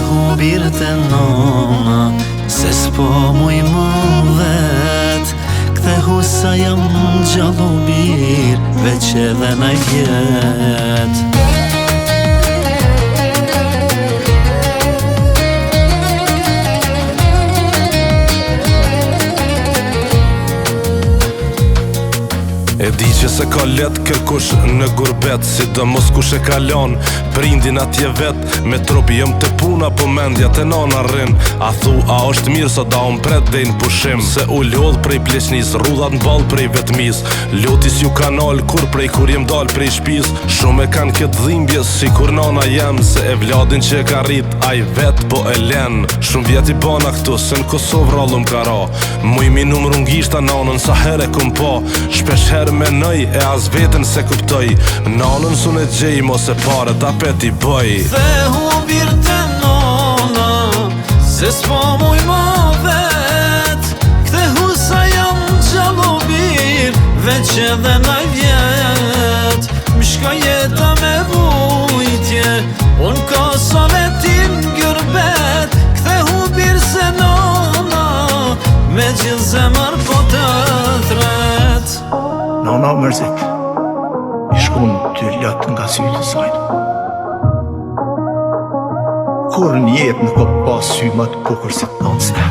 hubir të nona, se s'po muj më vet. Kthehu sa jam gjallu mirë, veç edhe naj vjet. E di që se ka let kërkush në gurbet, sidomos kush e kalon prindin atje vet. Me trupi jëm të puna, po mendja të nana rrin. A thu, a është mirë sa da unë pret dhe në pushim, se u lodh prej pleqnis, rrudhat në bal prej vetmis. Lotis ju kanal kur jem dal prej shpis. Shumë e kanë këtë dhimbje si kur nana jem, se e vladin që e ka rrit, a i vet po e len. Shumë vjet i bana këtu, se në Kosovë rallum ka ra. Muj mi numru ngishta nanën sa here kum pa. Shpesh her menoj e as vetën se kuptoj, nanën sun e gjej mos e pare ta peti bëj. Kthehu bir të nona, se s'po muj më vet. Kthehu sa jam gjallu bir, veç edhe naj vjet. M'shka jeta me vujtje, unë Kosove tim gërbet. Kthehu bir se nona, me gjithë zemër po të thret. Nana mërzit, i shkon të lët nga sy të sajnë. Kur në jetë nuk o pas sy më të bukur se të nënë ste.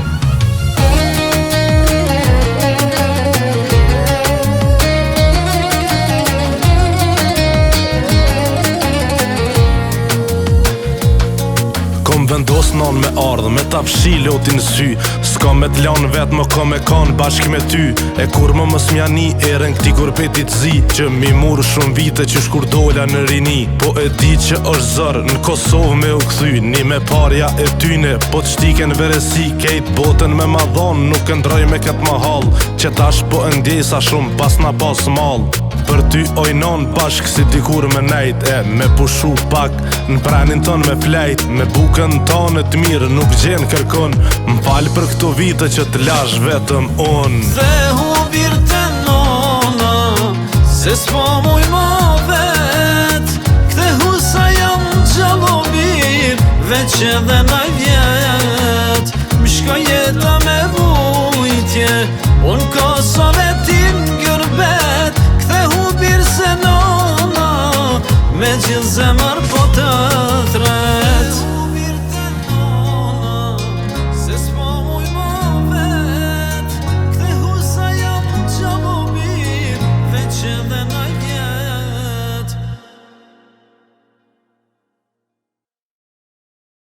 Vendos non me ardhë, me ta fshi lotin sy. S'ka me t'lan vet, më ka me kan bashk me ty. E kur më mës mjani, eren këti gurbetit zi, që mi mur shumë vite që shkur dola në rini. Po e di që është zër, në Kosovë me u kthy. Ni me parja e tyne, po t'shtiken veresi. Kejt botën me madhon, nuk ndroj me këtë mahal. Që tash po e ndjesa shumë, pas na pas mal. Për ty ojnon bashk si dikur me nejt, e me pushu pak në pranin ton me flejt. Me bukën tonë të mirë nuk gjen kërkon, m'fal për këto vite që t'lash vetëm unë. Kthehu bir të nona, se s'po muj më vet. Kthehu sa jam gjallu mir, veç edhe naj vjet. M'shka jeta me vujtje, unë Kosove tim gërbet. Kthehu bir se nona, me gjithë zemër